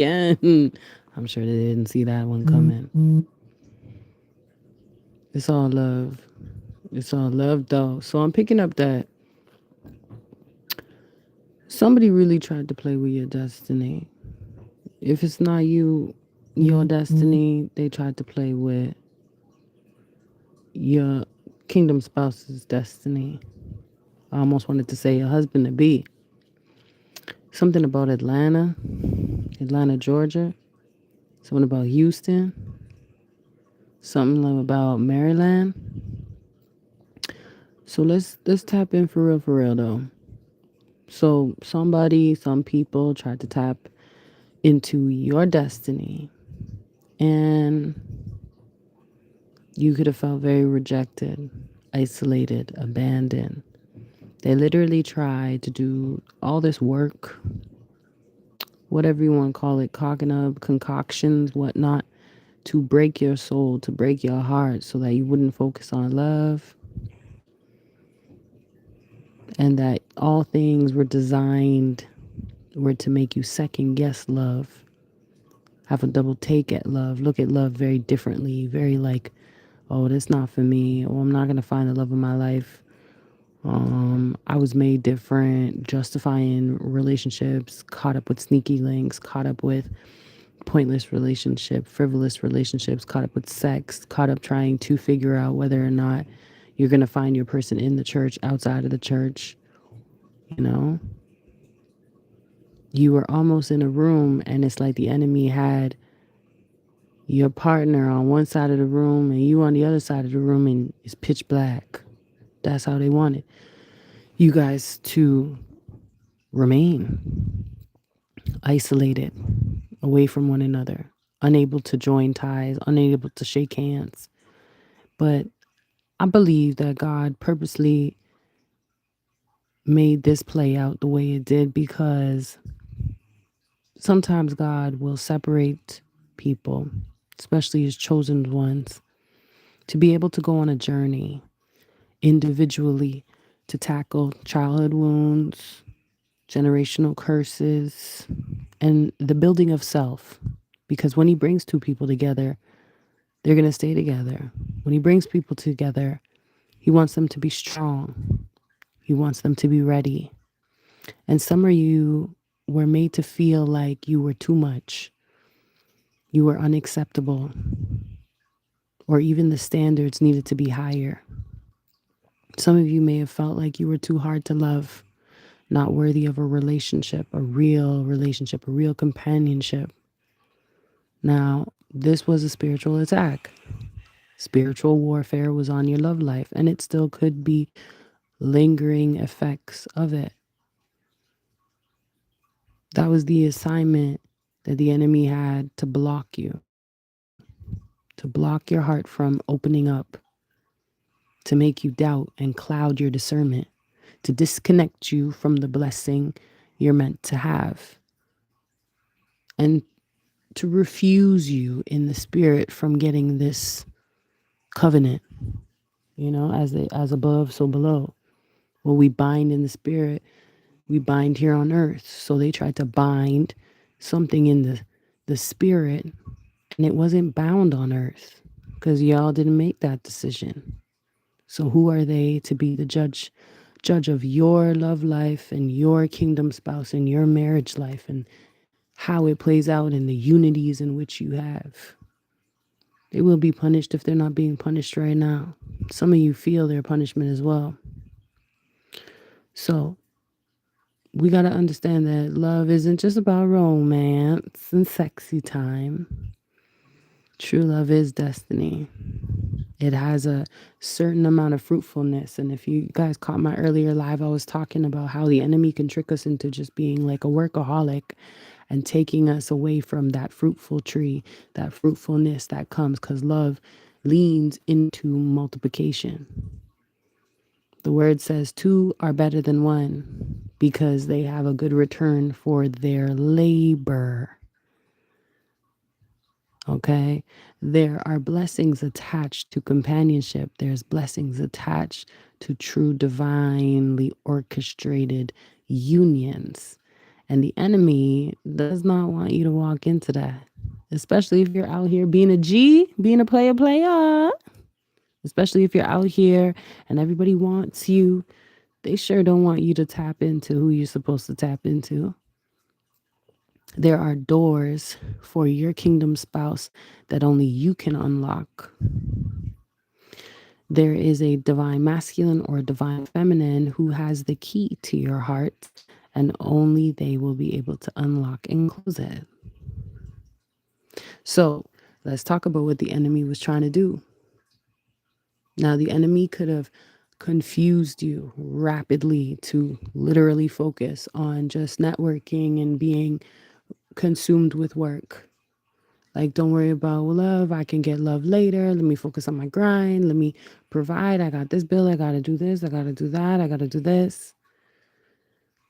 again. I'm sure they didn't see that one coming. It's all love. It's all love, though. So I'm picking up that somebody really tried to play with your destiny. If it's not your destiny, they tried to play with your kingdom spouse's destiny. I almost wanted to say your husband to be. Something about Atlanta, Georgia. Something about Houston. Something about Maryland. So let's tap in for real though. So some people tried to tap into your destiny, and you could have felt very rejected, isolated, abandoned. They literally tried to do all this work, whatever you want to call it, cocking up, concoctions, whatnot, to break your soul, to break your heart so that you wouldn't focus on love, and that all things were to make you second guess love, have a double take at love, look at love very differently, very like, oh, that's not for me, or I'm not going to find the love of my life. I was made different, justifying relationships, caught up with sneaky links, caught up with pointless relationship, frivolous relationships, caught up with sex, caught up trying to figure out whether or not you're going to find your person in the church, outside of the church. You know, you were almost in a room and it's like the enemy had your partner on one side of the room and you on the other side of the room, and it's pitch black. That's how they wanted you guys to remain isolated, away from one another, unable to join ties, unable to shake hands. But I believe that God purposely made this play out the way it did, because sometimes God will separate people, especially his chosen ones, to be able to go on a journey individually to tackle childhood wounds, generational curses, and the building of self. Because when he brings two people together, they're going to stay together. When he brings people together, he wants them to be strong. He wants them to be ready. And some of you were made to feel like you were too much, you were unacceptable, or even the standards needed to be higher. Some of you may have felt like you were too hard to love, not worthy of a relationship, a real companionship. Now, this was a spiritual attack. Spiritual warfare was on your love life, and it still could be lingering effects of it. That was the assignment that the enemy had, to block you, to block your heart from opening up, to make you doubt and cloud your discernment, to disconnect you from the blessing you're meant to have, and to refuse you in the spirit from getting this covenant, as above, so below. What we bind in the spirit, we bind here on earth. So they tried to bind something in the spirit, and it wasn't bound on earth because y'all didn't make that decision. So who are they to be the judge of your love life and your kingdom spouse and your marriage life and how it plays out in the unities in which you have? They will be punished if they're not being punished right now. Some of you feel their punishment as well. So we got to understand that love isn't just about romance and sexy time. True love is destiny. It has a certain amount of fruitfulness. And if you guys caught my earlier live, I was talking about how the enemy can trick us into just being like a workaholic and taking us away from that fruitful tree, that fruitfulness that comes, because love leans into multiplication. The word says two are better than one because they have a good return for their labor. Okay? There are blessings attached to companionship. There's blessings attached to true divinely orchestrated unions. And the enemy does not want you to walk into that, especially if you're out here being a G, being a player, especially if you're out here and everybody wants you. They sure don't want you to tap into who you're supposed to tap into. There are doors for your kingdom spouse that only you can unlock. There is a divine masculine or divine feminine who has the key to your heart, and only they will be able to unlock and close it. So let's talk about what the enemy was trying to do. Now, the enemy could have confused you rapidly to literally focus on just networking and being consumed with work. Like, don't worry about love. I can get love later. Let me focus on my grind. Let me provide. I got this bill. I got to do this. I got to do that. I got to do this.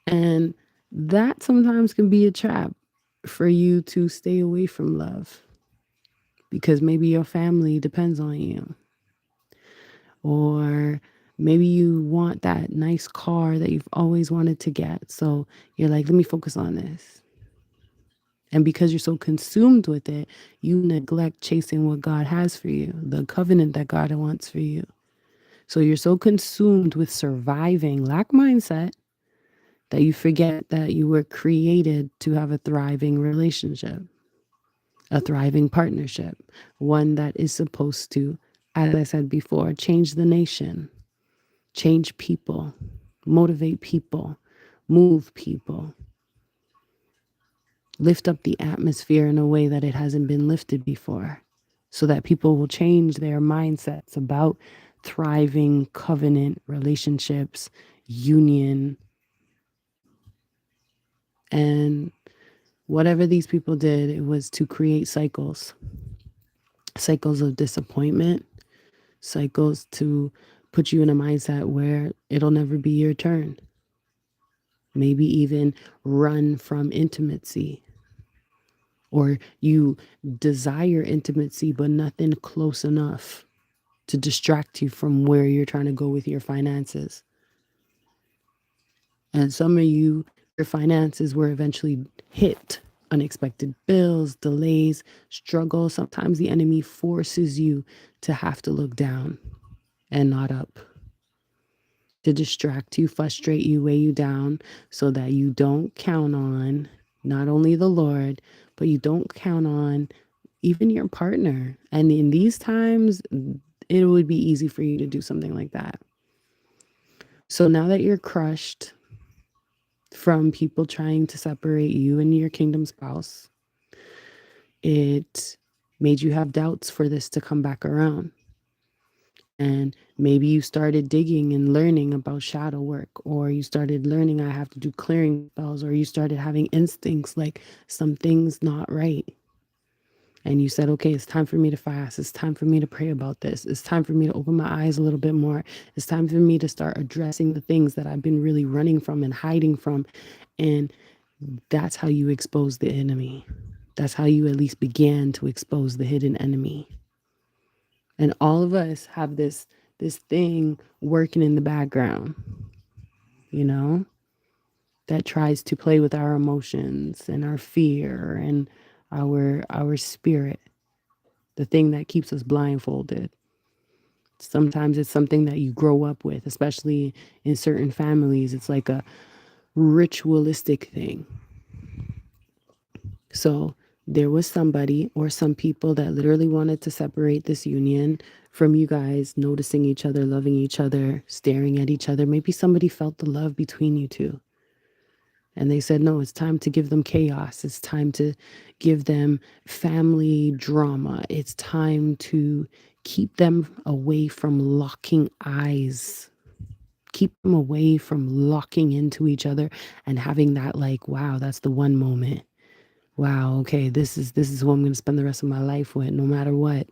And that sometimes can be a trap for you to stay away from love because maybe your family depends on you. Or maybe you want that nice car that you've always wanted to get. So you're like, let me focus on this. And because you're so consumed with it, you neglect chasing what God has for you, the covenant that God wants for you. So you're so consumed with surviving lack mindset that you forget that you were created to have a thriving relationship, a thriving partnership, one that is supposed to, as I said before, change the nation, change people, motivate people, move people, lift up the atmosphere in a way that it hasn't been lifted before, so that people will change their mindsets about thriving covenant relationships, union, and whatever these people did, it was to create cycles of disappointment, cycles to put you in a mindset where it'll never be your turn. Maybe even run from intimacy, or you desire intimacy, but nothing close enough to distract you from where you're trying to go with your finances. And some of you, your finances were eventually hit. Unexpected bills, delays, struggle. Sometimes the enemy forces you to have to look down and not up, to distract you, frustrate you, weigh you down, so that you don't count on not only the Lord, but you don't count on even your partner. And in these times, it would be easy for you to do something like that. So now that you're crushed from people trying to separate you and your kingdom spouse, it made you have doubts for this to come back around. And maybe you started digging and learning about shadow work, or you started learning I have to do clearing spells, or you started having instincts like something's not right. And you said, okay, it's time for me to fast. It's time for me to pray about this. It's time for me to open my eyes a little bit more. It's time for me to start addressing the things that I've been really running from and hiding from. And that's how you expose the enemy. That's how you at least began to expose the hidden enemy. And all of us have this thing working in the background, you know, that tries to play with our emotions and our fear and our spirit, the thing that keeps us blindfolded. Sometimes it's something that you grow up with, especially in certain families. It's like a ritualistic thing. So there was somebody or some people that literally wanted to separate this union from you guys noticing each other, loving each other, staring at each other. Maybe somebody felt the love between you two. And they said, no, it's time to give them chaos. It's time to give them family drama. It's time to keep them away from locking eyes. Keep them away from locking into each other and having that like, wow, that's the one moment. Wow, okay, this is who I'm going to spend the rest of my life with, no matter what.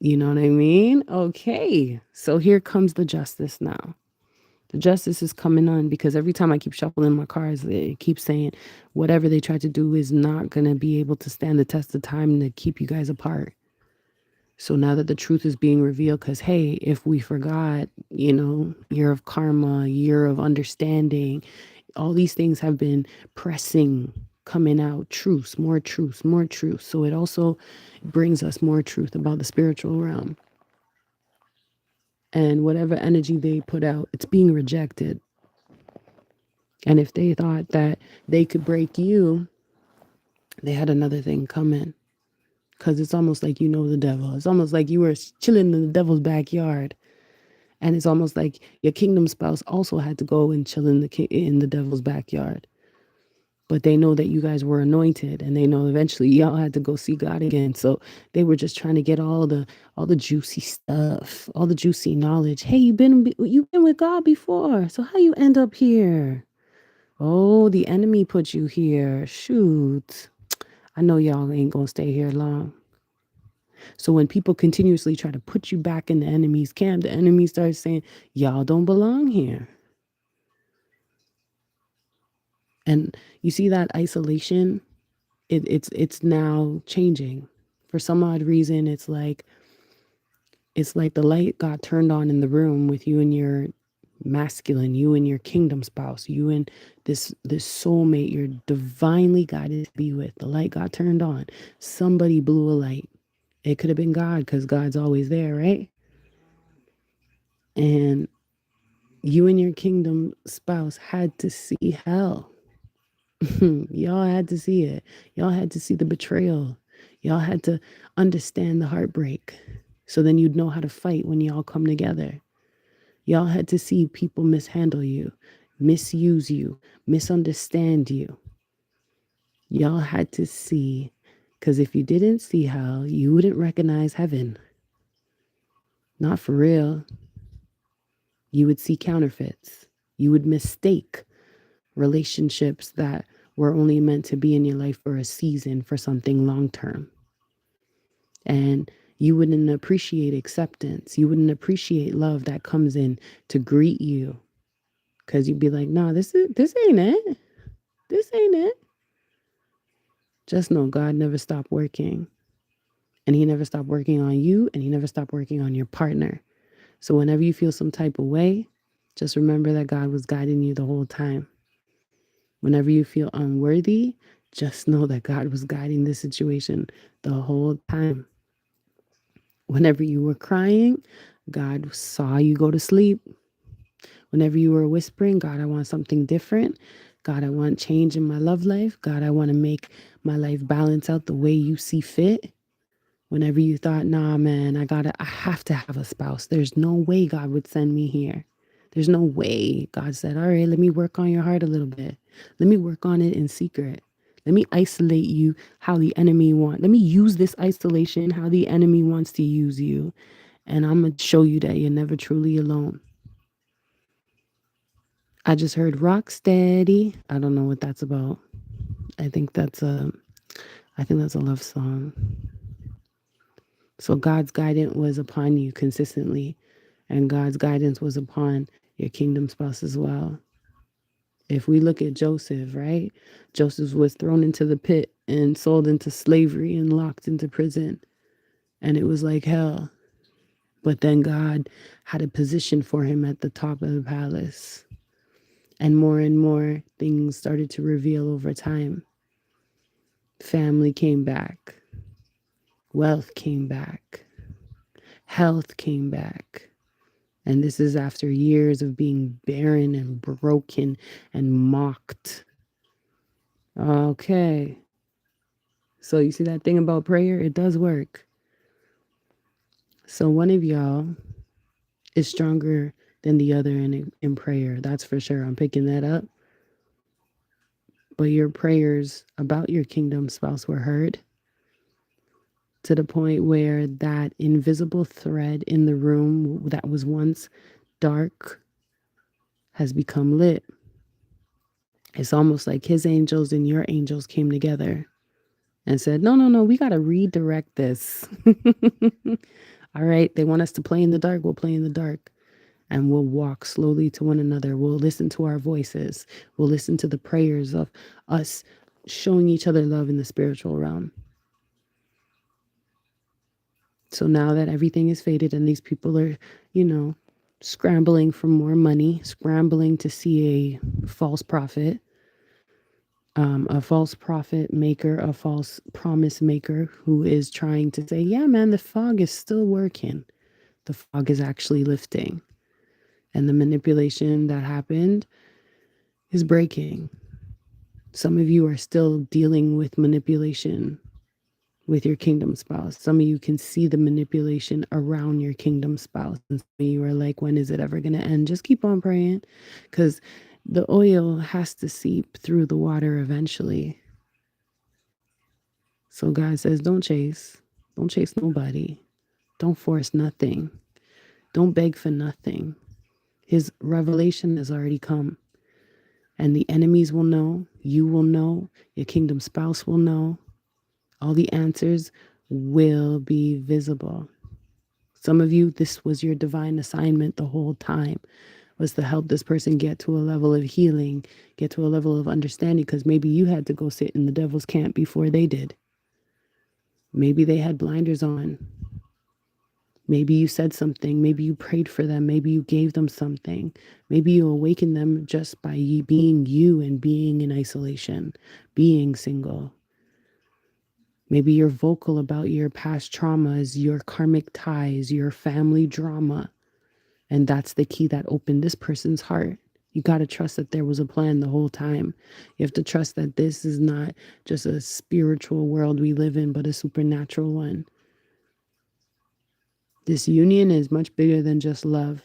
You know what I mean? Okay, so here comes the justice now. The justice is coming on because every time I keep shuffling my cards, it keeps saying whatever they try to do is not going to be able to stand the test of time to keep you guys apart. So now that the truth is being revealed, because, hey, if we forgot, year of karma, year of understanding, all these things have been pressing, coming out, truths, more truths, more truths. So it also brings us more truth about the spiritual realm. And whatever energy they put out, it's being rejected. And if they thought that they could break you, they had another thing coming. Because it's almost like you know the devil. It's almost like you were chilling in the devil's backyard. And it's almost like your kingdom spouse also had to go and chill in the devil's backyard. But they know that you guys were anointed, and they know eventually y'all had to go see God again. So they were just trying to get all the juicy stuff, all the juicy knowledge. Hey, you've been with God before, so how you end up here? Oh, the enemy put you here. Shoot, I know y'all ain't gonna stay here long. So when people continuously try to put you back in the enemy's camp, the enemy starts saying, y'all don't belong here. And you see that isolation, it's now changing. For some odd reason, it's like the light got turned on in the room with you and your masculine, you and your kingdom spouse, you and this soulmate you're divinely guided to be with. The light got turned on. Somebody blew a light. It could have been God, because God's always there, right? And you and your kingdom spouse had to see hell. Y'all had to see it. Y'all had to see the betrayal. Y'all had to understand the heartbreak. So then you'd know how to fight when y'all come together. Y'all had to see people mishandle you, misuse you, misunderstand you. Y'all had to see, because if you didn't see hell, you wouldn't recognize heaven. Not for real. You would see counterfeits. You would mistake relationships that were only meant to be in your life for a season for something long term. And you wouldn't appreciate acceptance. You wouldn't appreciate love that comes in to greet you, because you'd be like, nah, this ain't it. This ain't it. Just know God never stopped working. And he never stopped working on you, and he never stopped working on your partner. So whenever you feel some type of way, just remember that God was guiding you the whole time. Whenever you feel unworthy, just know that God was guiding the situation the whole time. Whenever you were crying, God saw you go to sleep. Whenever you were whispering, God, I want something different. God, I want change in my love life. God, I want to make my life balance out the way you see fit. Whenever you thought, nah, man, I have to have a spouse. There's no way God would send me here. There's no way. God said, all right, let me work on your heart a little bit. Let me work on it in secret. Let me isolate you how the enemy wants. Let me use this isolation how the enemy wants to use you. And I'm going to show you that you're never truly alone. I just heard rock steady. I don't know what that's about. I think that's a love song. So God's guidance was upon you consistently, and God's guidance was upon your kingdom spouse as well. If we look at Joseph, right? Joseph was thrown into the pit and sold into slavery and locked into prison. And it was like hell. But then God had a position for him at the top of the palace. And more things started to reveal over time. Family came back. Wealth came back. Health came back. And this is after years of being barren and broken and mocked. Okay. So you see that thing about prayer? It does work. So one of y'all is stronger than the other in prayer. That's for sure. I'm picking that up. But your prayers about your kingdom spouse were heard to the point where that invisible thread in the room that was once dark has become lit. It's almost like his angels and your angels came together and said, no, we got to redirect this. All right, they want us to play in the dark. We'll play in the dark. And we'll walk slowly to one another. We'll listen to our voices. We'll listen to the prayers of us showing each other love in the spiritual realm. So now that everything is faded and these people are, scrambling for more money, scrambling to see a false prophet maker, a false promise maker who is trying to say, yeah, man, the fog is still working. The fog is actually lifting. And the manipulation that happened is breaking. Some of you are still dealing with manipulation with your kingdom spouse. Some of you can see the manipulation around your kingdom spouse. And some of you are like, when is it ever going to end? Just keep on praying, because the oil has to seep through the water eventually. So God says, don't chase. Don't chase nobody. Don't force nothing. Don't beg for nothing. His revelation has already come. And the enemies will know. You will know. Your kingdom spouse will know. All the answers will be visible. Some of you, this was your divine assignment the whole time, was to help this person get to a level of healing, get to a level of understanding, because maybe you had to go sit in the devil's camp before they did. Maybe they had blinders on. Maybe you said something. Maybe you prayed for them. Maybe you gave them something. Maybe you awakened them just by being you and being in isolation, being single. Maybe you're vocal about your past traumas, your karmic ties, your family drama. And that's the key that opened this person's heart. You got to trust that there was a plan the whole time. You have to trust that this is not just a spiritual world we live in, but a supernatural one. This union is much bigger than just love.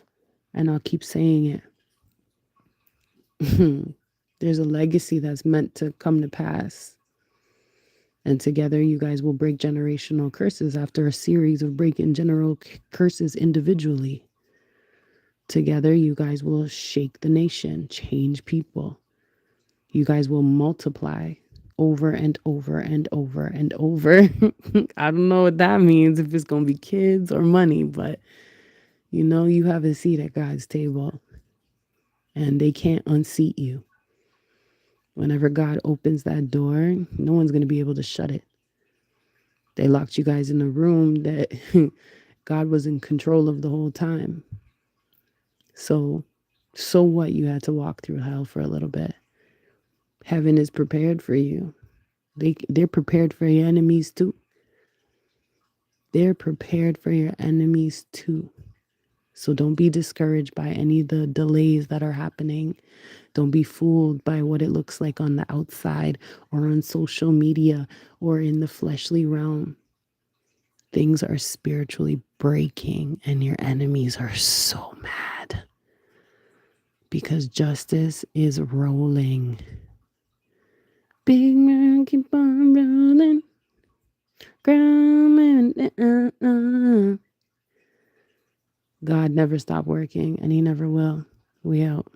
And I'll keep saying it. There's a legacy that's meant to come to pass. And together you guys will break generational curses after a series of breaking general curses individually. Together you guys will shake the nation, change people. You guys will multiply over and over and over and over. I don't know what that means, if it's going to be kids or money, but you know you have a seat at God's table and they can't unseat you. Whenever God opens that door, no one's going to be able to shut it. They locked you guys in a room that God was in control of the whole time. So what? You had to walk through hell for a little bit. Heaven is prepared for you. They're prepared for your enemies too. They're prepared for your enemies too. So don't be discouraged by any of the delays that are happening. Don't be fooled by what it looks like on the outside or on social media or in the fleshly realm. Things are spiritually breaking and your enemies are so mad because justice is rolling. Big man, keep on rolling. God never stopped working and he never will. We out.